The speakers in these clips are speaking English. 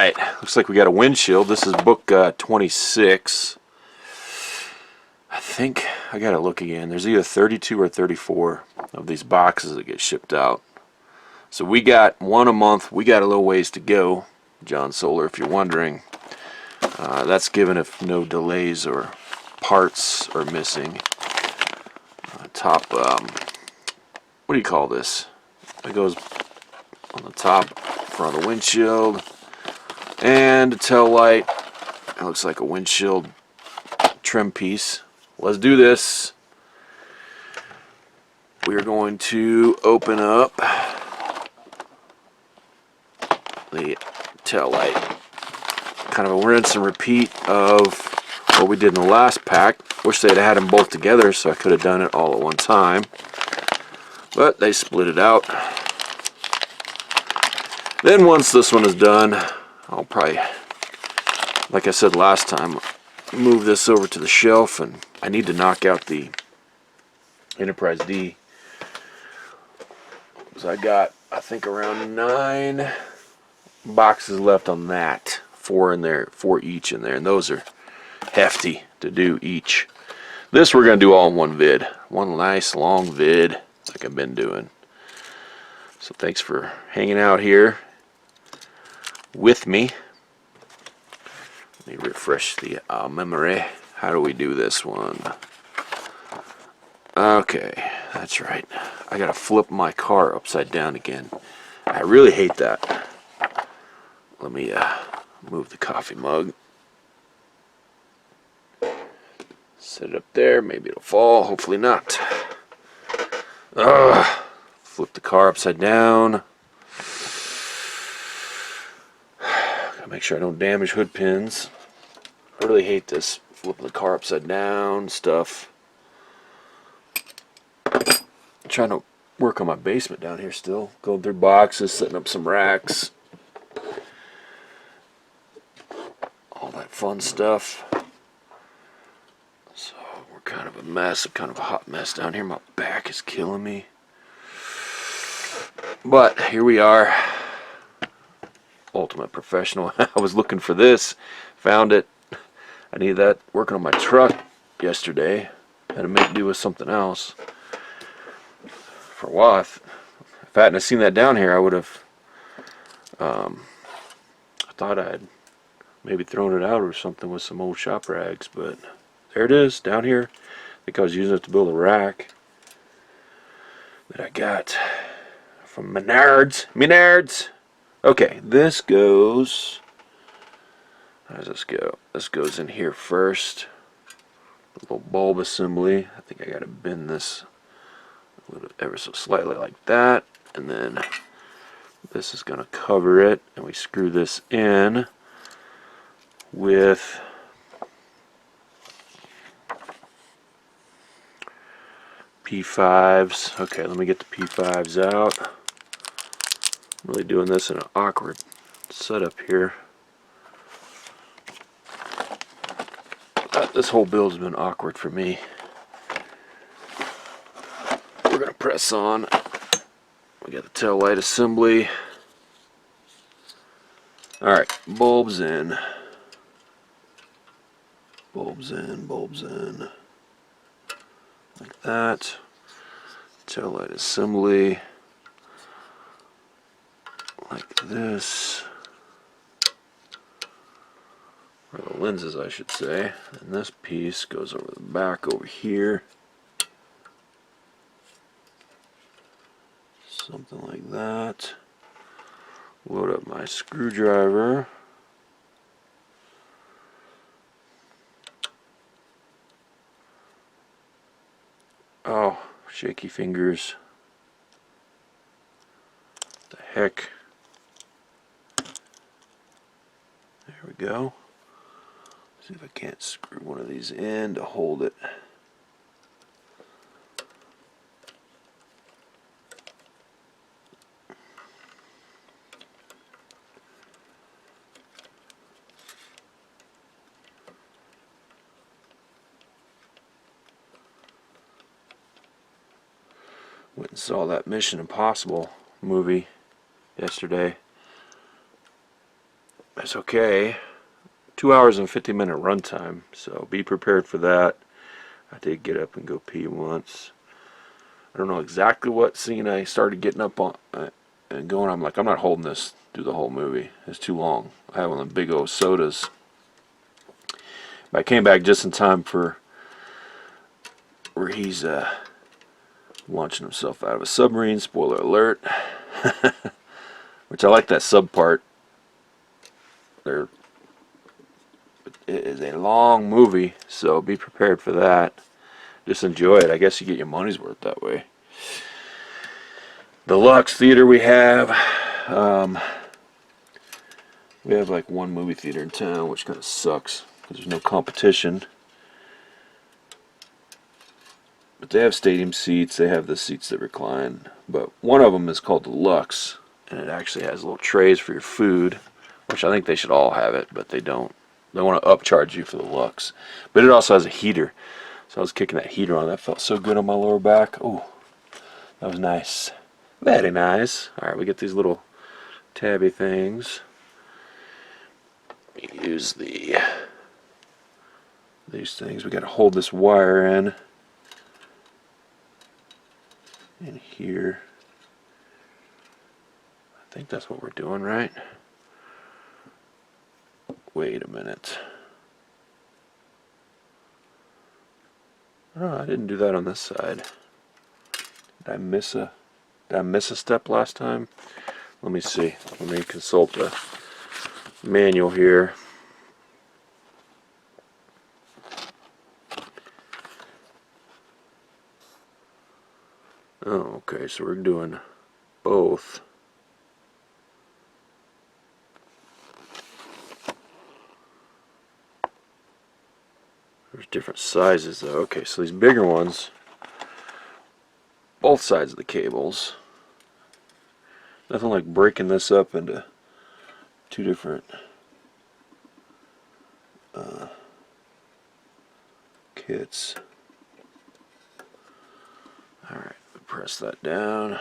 Alright, looks like we got a windshield. This is book 26. I think I gotta look again. There's either 32 or 34 of these boxes that get shipped out. So we got one a month. We got a little ways to go, John Solar, if you're wondering. That's given if no delays or parts are missing. Top, what do you call this? It goes on the top, front of the windshield, and a tail light. It looks like a windshield trim piece. Let's do this. We are going to open up the tail light. Kind of a rinse and repeat of what we did in the last pack. Wish they'd had them both together so I could have done it all at one time. But they split it out. Then once this one is done, I'll probably, like I said last time, move this over to the shelf, and I need to knock out the Enterprise D. So I got, I think, around 9 boxes left on that. 4 in there, 4 each in there, and those are hefty to do each. This we're going to do all in one vid. One nice long vid like I've been doing. So thanks for hanging out here with me. Let me refresh the memory. How do we do this one? Okay, that's right. I gotta flip my car upside down again. I really hate that. Let me move the coffee mug. Set it up there. Maybe it'll fall. Hopefully not. Flip the car upside down. Gotta make sure I don't damage hood pins. I really hate this flipping the car upside down stuff. I'm trying to work on my basement down here still. Going through boxes, setting up some racks. All that fun stuff. So we're kind of a mess, kind of a hot mess down here. My back is killing me. But here we are. Ultimate professional. I was looking for this. Found it. I needed that working on my truck yesterday. Had to make do with something else. For a while, if I hadn't seen that down here, I would have I thought I had maybe thrown it out or something with some old shop rags, but there it is down here. I think I was using it to build a rack that I got from Menards. Okay, this goes, how does this go? This goes in here first. A little bulb assembly. I think I gotta bend this a little ever so slightly like that, and then this is gonna cover it, and we screw this in with P5s. Okay, let me get the P5s out. I'm really doing this in an awkward setup here. This whole build has been awkward for me. We're gonna press on. We got the tail light assembly. Alright, bulbs in. Bulbs in, bulbs in. Like that. Tail light assembly. Like this. Or the lenses, I should say. And this piece goes over the back over here. Something like that. Load up my screwdriver. Oh, shaky fingers. What the heck? There we go. See if I can't screw one of these in to hold it. Went and saw that Mission Impossible movie yesterday. it's okay. 2 hours and 50-minute runtime, so be prepared for that. I did get up and go pee once. I don't know exactly what scene I started getting up on and going. I'm like, I'm not holding this through the whole movie. It's too long. I had one of the big old sodas. But I came back just in time for where he's launching himself out of a submarine. Spoiler alert. Which I like that sub part. It is a long movie, so be prepared for that. Just enjoy it. I guess you get your money's worth that way. The Lux Theater we have like one movie theater in town, which kind of sucks because there's no competition. But they have stadium seats. They have the seats that recline. But one of them is called the Lux, and it actually has little trays for your food, which I think they should all have it, but they don't. They want to upcharge you for the Lux. But it also has a heater. So I was kicking that heater on. That felt so good on my lower back. Oh, that was nice. Very nice. Alright, we get these little tabby things. We use these things. We got to hold this wire in here. I think that's what we're doing, right? Wait a minute. Oh, I didn't do that on this side. Did I miss a step last time? Let me see. Let me consult the manual here. Oh, okay, so we're doing both. There's different sizes though. Okay, so these bigger ones, both sides of the cables. Nothing like breaking this up into two different kits. Alright, press that down.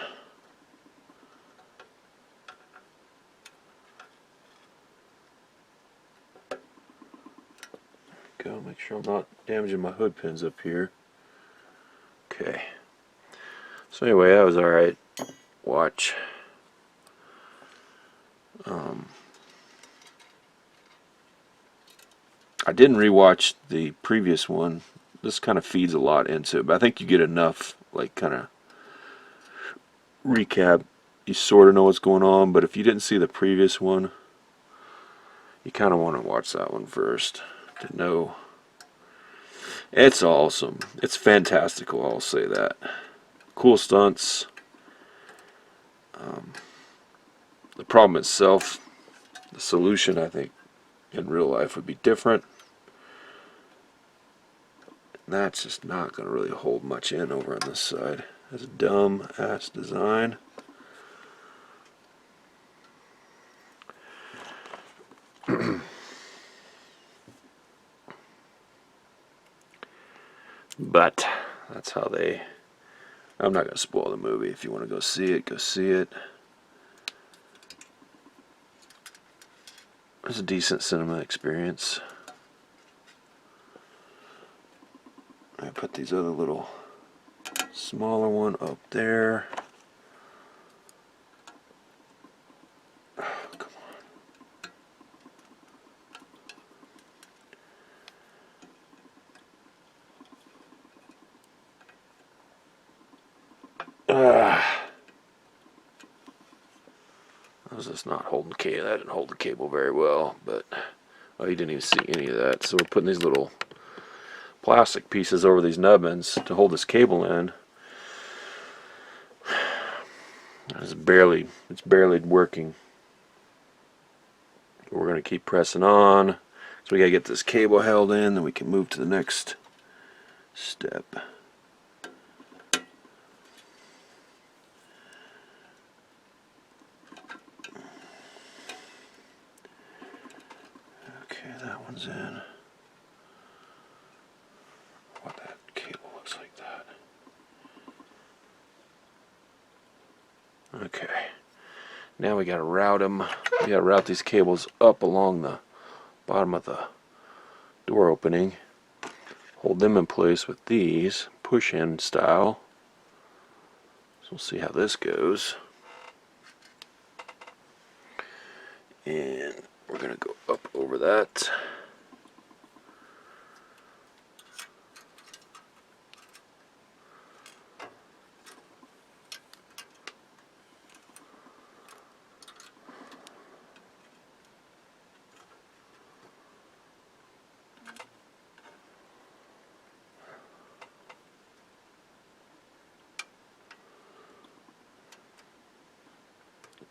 Go, make sure I'm not damaging my hood pins up here. Okay. So anyway, that was alright. Watch. I didn't rewatch the previous one. This kind of feeds a lot into it, but I think you get enough, like, kind of recap. You sort of know what's going on, but if you didn't see the previous one, you kind of want to watch that one first to know. It's awesome. It's fantastical, I'll say that. Cool stunts. The problem itself, the solution, I think, in real life would be different. That's just not going to really hold much in over on this side. That's a dumb ass design. But that's how they. I'm not going to spoil the movie. If you want to go see it, go see it. It's a decent cinema experience. I put these other little smaller one up there. Oh, come on. I was just not holding the cable. I didn't hold the cable very well, but oh, you didn't even see any of that. So we're putting these little plastic pieces over these nubbins to hold this cable in. It's barely working. We're going to keep pressing on. So we got to get this cable held in, then we can move to the next step. Okay, that one's in. What, that cable looks like that. Okay. Now we got to route them You gotta route these cables up along the bottom of the door opening. Hold them in place with these push-in style. So we'll see how this goes. And we're gonna go up over that.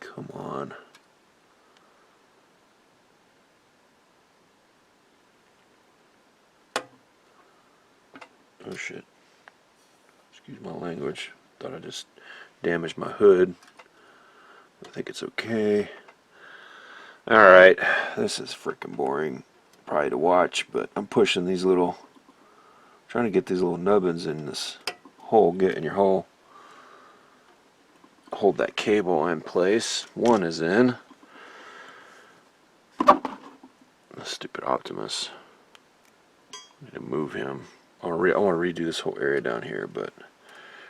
Come on. Oh shit. Excuse my language. Thought I just damaged my hood. I think it's okay. Alright. This is freaking boring. Probably to watch, but I'm pushing these little, trying to get these little nubbins in this hole, get in your hole. Hold that cable in place. One is in. Stupid Optimus. I need to move him. I want to redo this whole area down here, but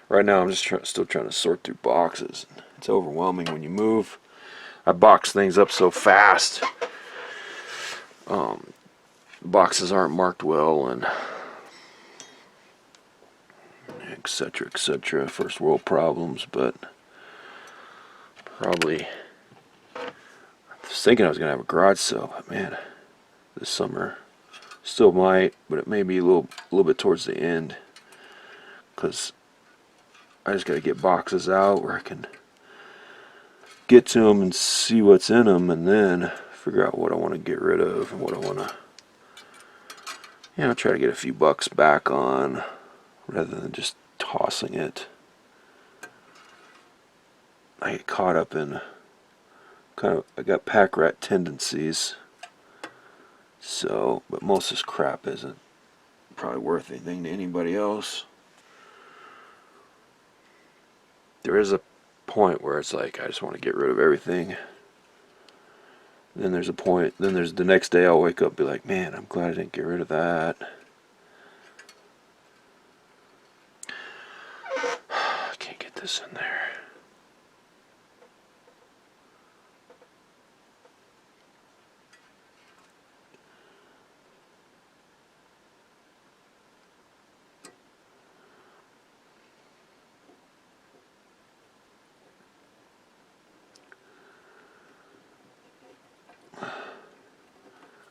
right now I'm just still trying to sort through boxes. It's overwhelming when you move. I box things up so fast. Boxes aren't marked well, and etc. etc. First world problems, but probably. I was thinking I was gonna have a garage sale, but man, this summer still might, but it may be a little bit towards the end, because I just gotta get boxes out where I can get to them and see what's in them, and then figure out what I want to get rid of and what I want to, you know, try to get a few bucks back on rather than just tossing it. I get caught up in I got pack rat tendencies, so, but most of this crap isn't probably worth anything to anybody else. There is a point where it's like I just want to get rid of everything. Then there's a point, then there's the next day I'll wake up and be like, man, I'm glad I didn't get rid of that. I can't get this in there.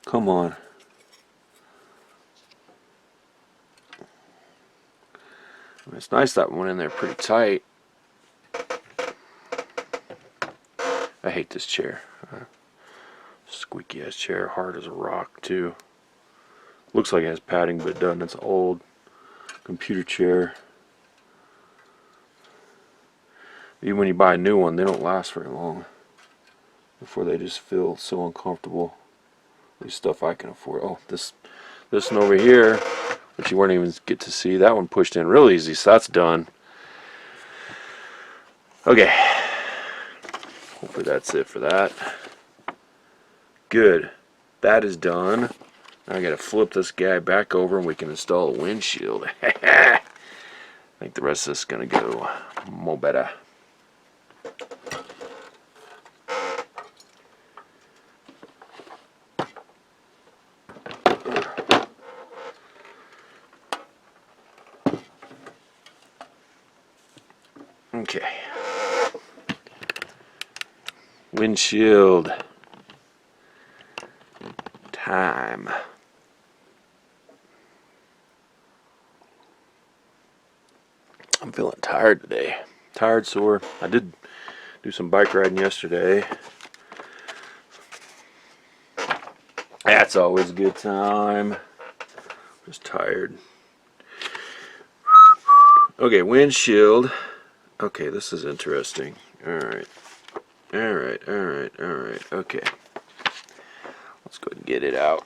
Come on. I mean, it's nice that one in there pretty tight. I hate this chair. Squeaky ass chair, hard as a rock too. Looks like it has padding, but it doesn't. It's an old computer chair. Even when you buy a new one, they don't last very long before they just feel so uncomfortable. At least stuff I can afford. Oh, this one over here, which you weren't even get to see. That one pushed in real easy, so that's done. Okay. Hopefully that's it for that. Good. That is done. Now I gotta flip this guy back over and we can install a windshield. I think the rest of this is gonna go more better. Okay. Windshield. Time. I'm feeling tired today. Tired, sore. I did do some bike riding yesterday. That's always a good time. Just tired. Okay, windshield. Okay, this is interesting. Alright. Alright. Okay. Let's go ahead and get it out.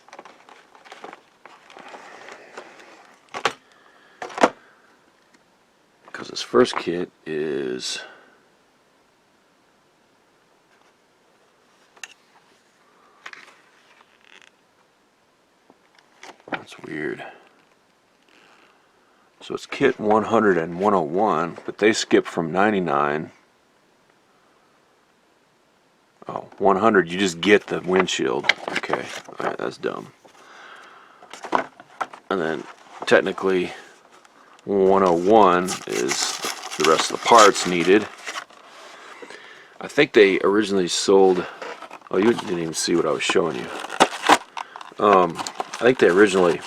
Because this first kit is That's weird. So it's kit 100 and 101, but they skip from 99. Oh, 100, you just get the windshield. Okay, alright, that's dumb. And then technically 101 is the rest of the parts needed. I think they originally sold, oh, you didn't even see what I was showing you. I think they originally,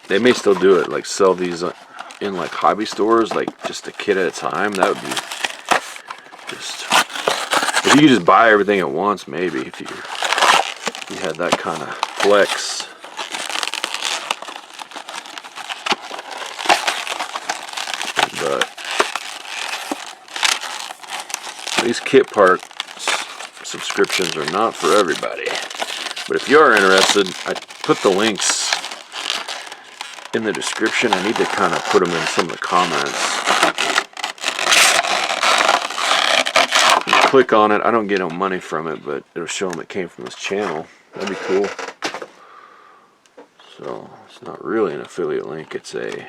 they may still do it, like sell these in like hobby stores, like just a kit at a time. That would be just, if you could just buy everything at once, maybe, if you had that kind of flex. But these kit part subscriptions are not for everybody. But if you are interested, I put the links in the description. I need to kind of put them in some of the comments. You click on it. I don't get no money from it, but it'll show them it came from this channel. That'd be cool. So it's not really an affiliate link. It's a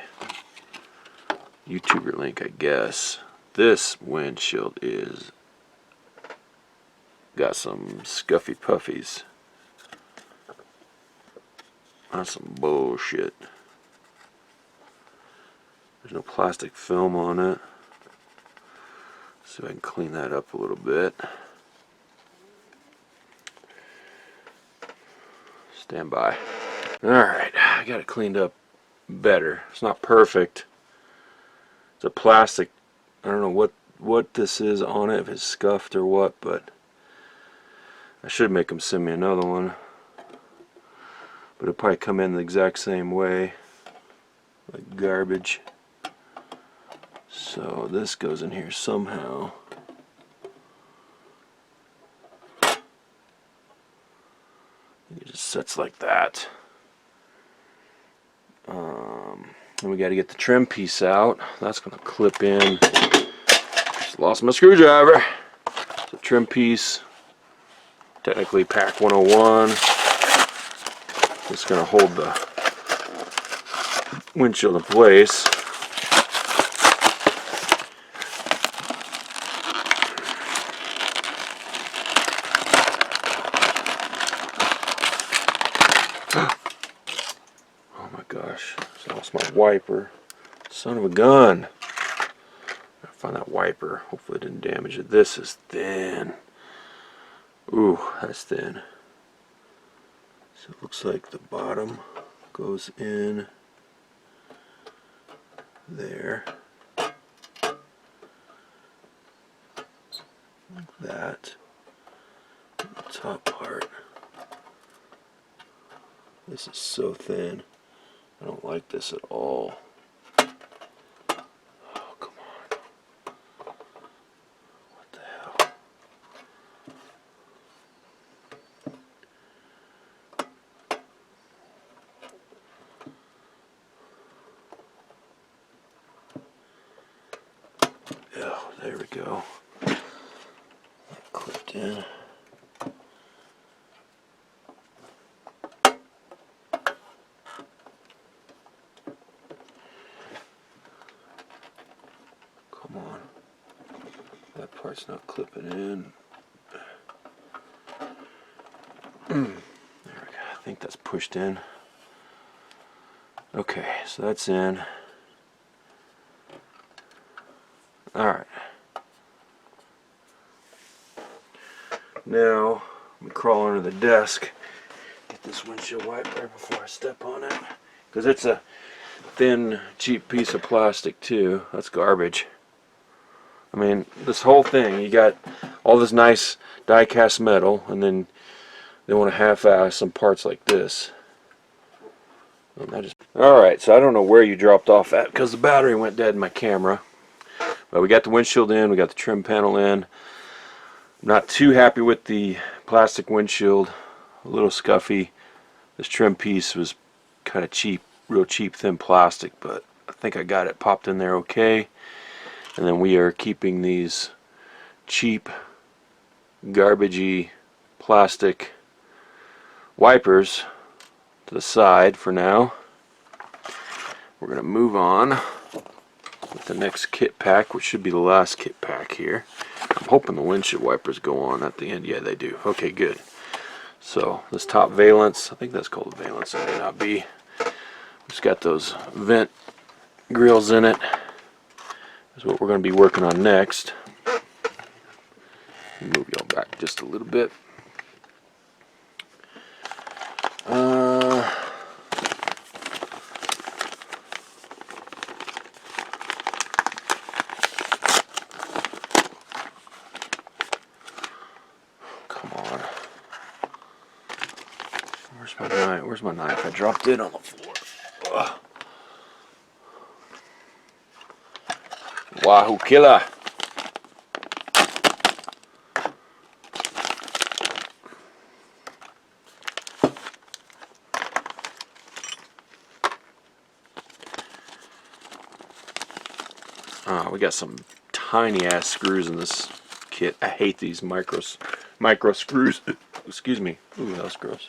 YouTuber link, I guess. This windshield is got some scuffy puffies. That's some bullshit. There's no plastic film on it. So I can clean that up a little bit. Stand by. Alright, I got it cleaned up better. It's not perfect. It's a plastic. I don't know what this is on it, if it's scuffed or what, but I should make them send me another one. But it'll probably come in the exact same way, like garbage. So this goes in here somehow. It just sits like that. And we got to get the trim piece out. That's going to clip in. Just lost my screwdriver. It's a trim piece. Technically pack 101. It's going to hold the windshield in place. Oh my gosh, I lost my wiper. Son of a gun. I find that wiper. Hopefully it didn't damage it. This is thin. Ooh, that's thin. So it looks like the bottom goes in there. Like that. The top part. This is so thin. I don't like this at all. Oh, come on. What the hell? Oh, there we go. That clipped in. Come on. That part's not clipping in. There we go. I think that's pushed in. Okay, so that's in. Alright. Now, let me crawl under the desk. Get this windshield wiper before I step on it. Because it's a thin, cheap piece of plastic too. That's garbage. I mean, this whole thing, you got all this nice die-cast metal, and then they want to half-ass some parts like this. Alright, so I don't know where you dropped off at because the battery went dead in my camera. But we got the windshield in, we got the trim panel in. I'm not too happy with the plastic windshield, a little scuffy. This trim piece was kind of cheap, real cheap thin plastic, but I think I got it popped in there okay. And then we are keeping these cheap, garbagey plastic wipers to the side for now. We're going to move on with the next kit pack, which should be the last kit pack here. I'm hoping the windshield wipers go on at the end. Yeah, they do. Okay, good. So this top valance, I think that's called a valance, it may not be. It's got those vent grills in it. That's what we're going to be working on next. Move y'all back just a little bit. Come on. Where's my knife? Where's my knife? I dropped it on the floor. Ugh. Wahoo killer. We got some tiny ass screws in this kit. I hate these micro screws. Excuse me. Ooh, that was gross.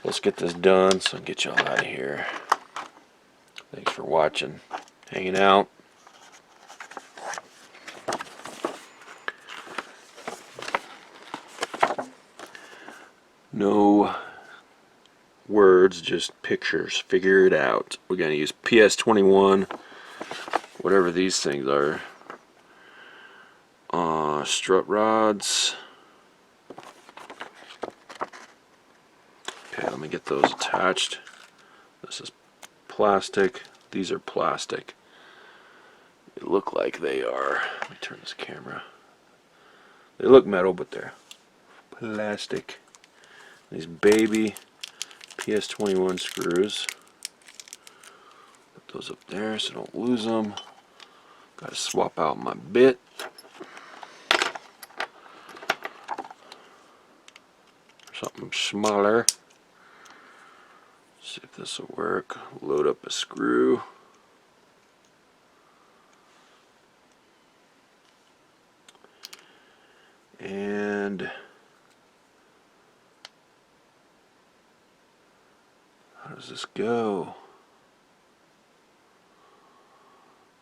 Let's get this done so I can get y'all out of here. Thanks for watching, hanging out. No words, just pictures. Figure it out. We're going to use PS21, whatever these things are. Strut rods. Okay, let me get those attached. This is plastic. These are plastic. They look like they are. Let me turn this camera. They look metal, but they're plastic. These baby PS21 screws. Put those up there so I don't lose them. Got to swap out my bit. Something smaller. See if this will work. Load up a screw. And how does this go?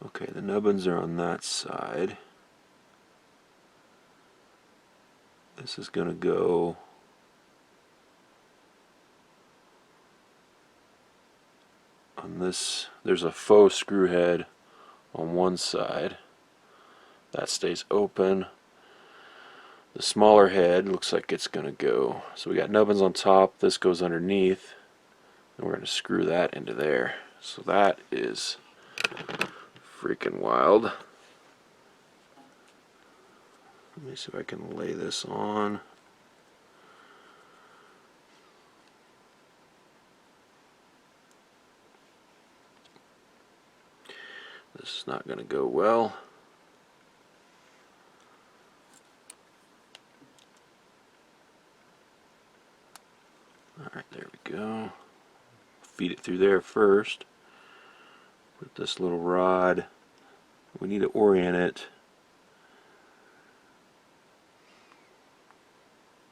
Okay, the nubbins are on that side. This is going to go on this. There's a faux screw head on one side. That stays open. The smaller head looks like it's going to go. So we got nubbins on top. This goes underneath. And we're going to screw that into there. So that is freaking wild. Let me see if I can lay this on. This is not going to go well. Alright, there we go. Feed it through there first. Put this little rod. We need to orient it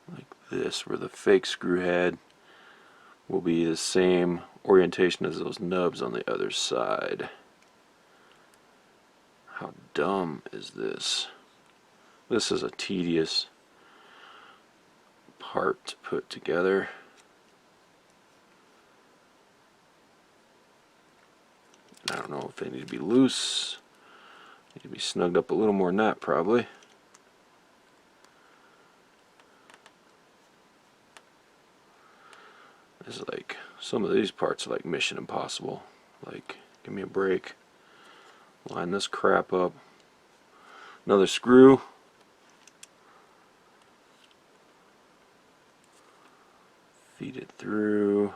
like this, where the fake screw head will be the same orientation as those nubs on the other side. How dumb is this? This is a tedious part to put together. I don't know if they need to be loose. Need to be snugged up a little more than that, probably. It's like some of these parts are like Mission Impossible. Like, give me a break. Line this crap up. Another screw. Feed it through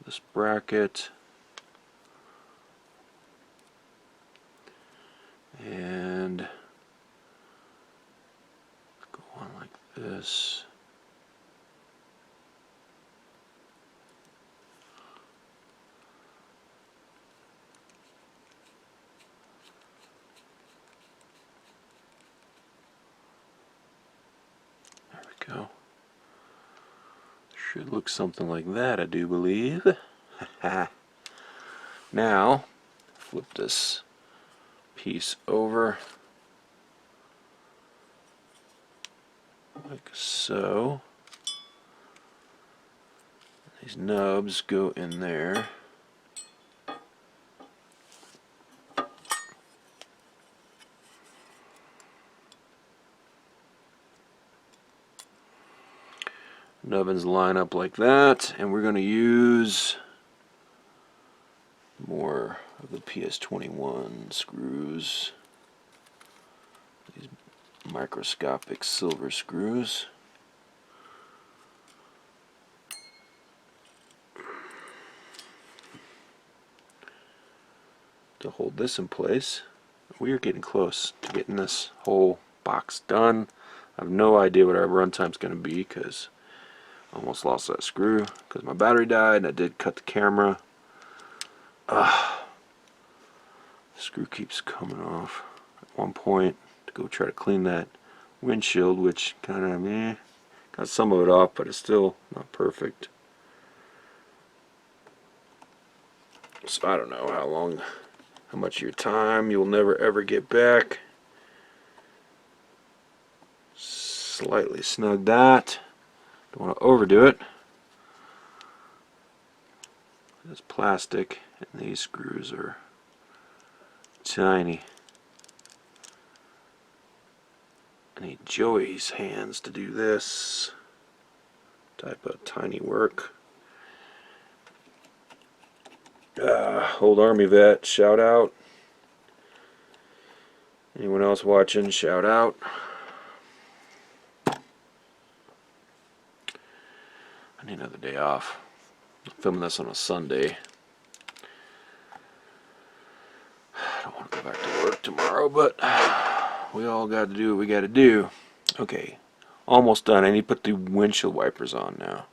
this bracket. And go on like this. There we go. Should look something like that, I do believe. Now, flip this piece over like so. These nubs go in there. Nubbins line up like that, and we're going to use more of the PS21 screws. These microscopic silver screws. To hold this in place. We are getting close to getting this whole box done. I have no idea what our runtime is going to be because I almost lost that screw because my battery died and I did cut the camera. The screw keeps coming off. At one point, to go try to clean that windshield, which kind of got some of it off, but it's still not perfect. So I don't know how much of your time you'll never ever get back. Slightly snug that. Don't want to overdo it. This plastic and these screws are tiny. I need Joey's hands to do this type of tiny work. Old Army vet, shout out. Anyone else watching, shout out. I need another day off. I'm filming this on a Sunday. I don't want to go back to work tomorrow, but we all got to do what we got to do. Okay, almost done. I need to put the windshield wipers on now.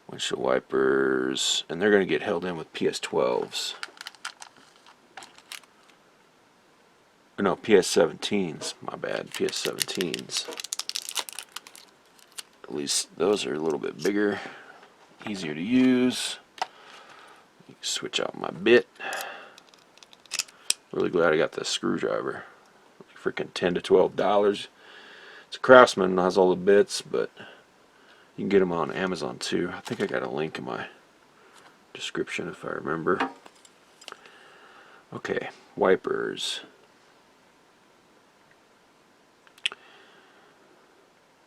Windshield wipers, and they're going to get held in with PS12s. No, PS17s. My bad, PS17s. At least those are a little bit bigger, easier to use. Switch out my bit. Really glad I got this screwdriver. Freaking $10 to $12. It's a Craftsman, has all the bits, but you can get them on Amazon too. I think I got a link in my description if I remember. Okay, wipers.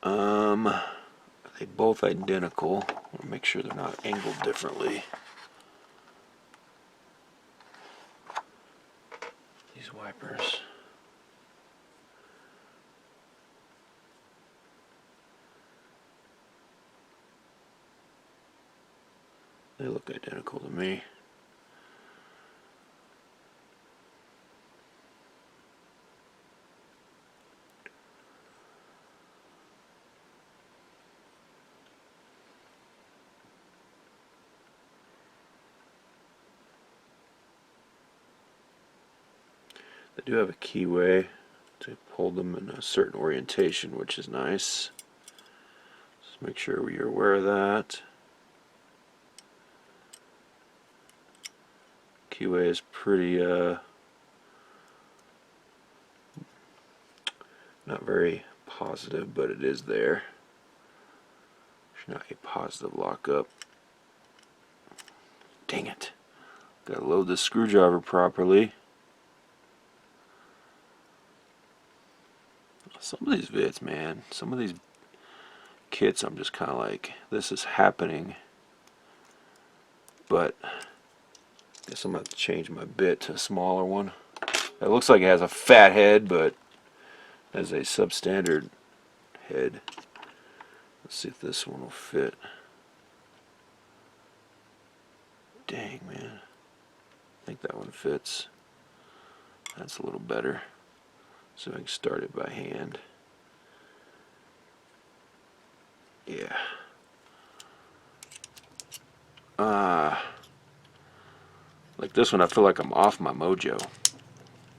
Are they both identical? I want to make sure they're not angled differently. These wipers. They look identical to me. They do have a keyway to hold them in a certain orientation, which is nice. Just make sure you're aware of that. Keyway is pretty not very positive, but it is there. There's not a positive lockup. Dang it. Gotta load the screwdriver properly. Some of these vids, man, some of these kits, I'm just kind of like, this is happening. But I guess I'm going to have to change my bit to a smaller one. It looks like it has a fat head, but has a substandard head. Let's see if this one will fit. Dang, man. I think that one fits. That's a little better. So I can start it by hand. Yeah. Like this one, I feel like I'm off my mojo.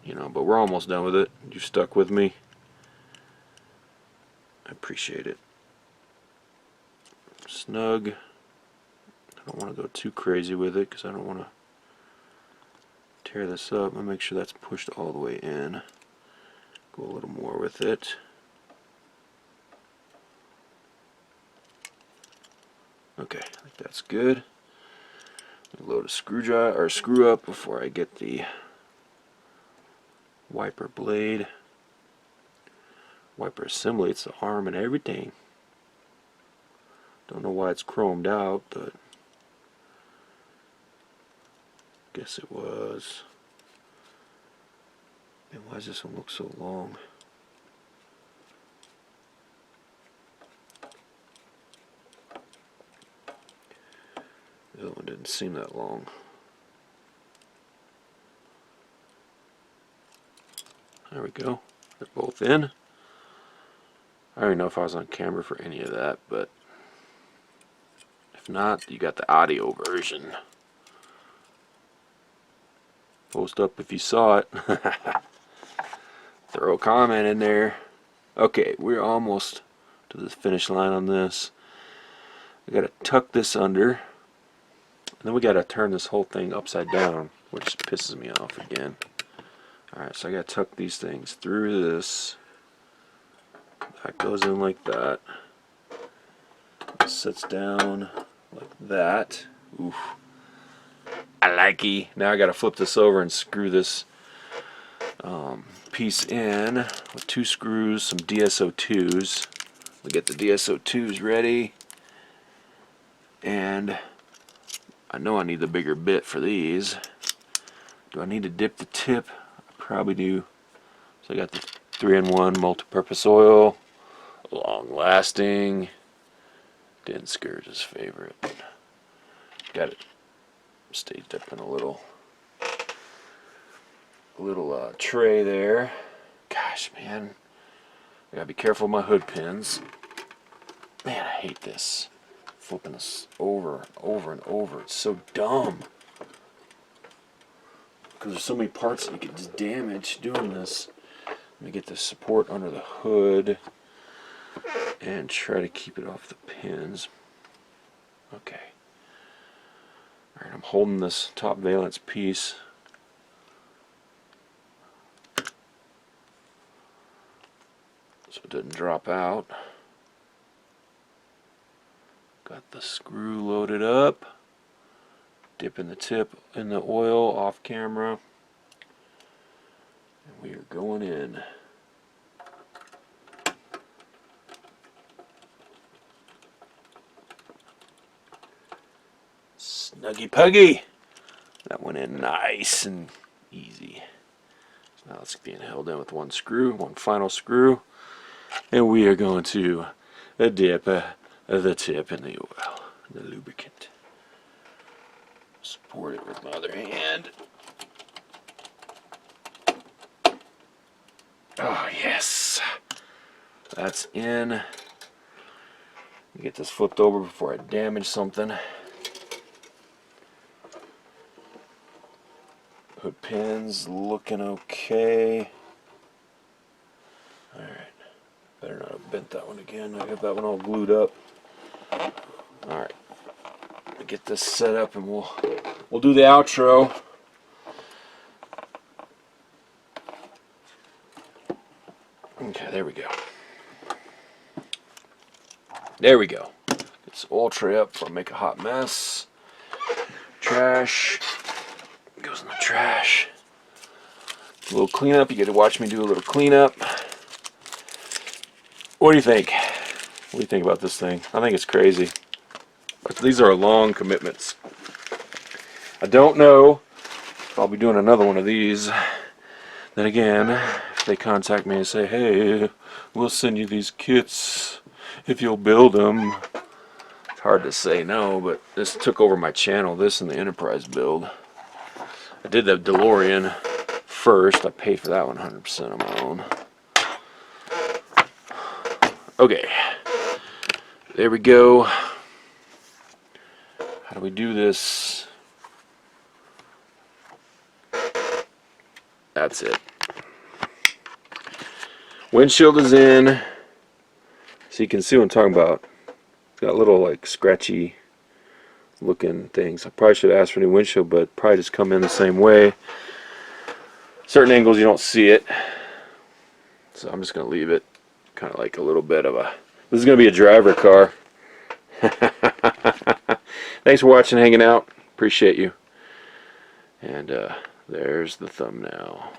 You know, but we're almost done with it. You stuck with me. I appreciate it. snug. I don't want to go too crazy with it because I don't want to tear this up. I'll make sure that's pushed all the way in. Go a little more with it. Okay, I think that's good. Load a screwdriver or screw up before I get the wiper blade. Wiper assembly, it's the arm and everything. Don't know why it's chromed out, but guess it was. And why does this one look so long? The other one didn't seem that long. There we go. They're both in. I don't even know if I was on camera for any of that, but if not, you got the audio version. Post up if you saw it. Throw a comment in there. Okay, we're almost to the finish line on this. We gotta tuck this under, and then we gotta turn this whole thing upside down, which pisses me off again. Alright, so I gotta tuck these things through this. That goes in like that. It sits down like that. Oof. I like it. Now I gotta flip this over and screw this piece in with 2 screws, some DSO2s. We get the DSO2s ready, and I know I need the bigger bit for these. Do I need to dip the tip? I probably do. So I got the 3-in-1 multi-purpose oil, long lasting, Den Scourge's favorite. Got it staged up in a little tray there. Gosh, man, I gotta be careful with my hood pins. Man, I hate this. Flipping this over and over and over. It's so dumb. Because there's so many parts that you can just damage doing this. Let me get the support under the hood and try to keep it off the pins. Okay. Alright, I'm holding this top valence piece. So it doesn't drop out. Got the screw loaded up. Dipping the tip in the oil off camera. And we are going in. Snuggy puggy! That went in nice and easy. So now it's being held in with one screw, one final screw. And we are going to dip the tip in the oil, the lubricant. Support it with my other hand. Oh yes, that's in. Get this flipped over before I damage something. Hood pins looking okay. Alright, better not have bent that one again. I got that one all glued up. Alright, get this set up and we'll do the outro. Okay, there we go. There we go. Get this oil tray up before I make a hot mess. Trash. Goes in the trash. A little cleanup. You get to watch me do a little cleanup. What do you think? What do you think about this thing? I think it's crazy. But these are long commitments. I don't know if I'll be doing another one of these. Then again, if they contact me and say, hey, we'll send you these kits if you'll build them. It's hard to say no, but this took over my channel, this and the Enterprise build. I did the DeLorean first. I paid for that one 100% on my own. Okay. There we go. How do we do this? That's it. Windshield is in. So you can see what I'm talking about. got little like scratchy looking things. I probably should ask for a new windshield, but probably just come in the same way. Certain angles you don't see it, so I'm just gonna leave it kind of like a little bit of a, this is gonna be a driver car. Thanks for watching, hanging out, appreciate you. And there's the thumbnail.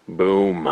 Boom.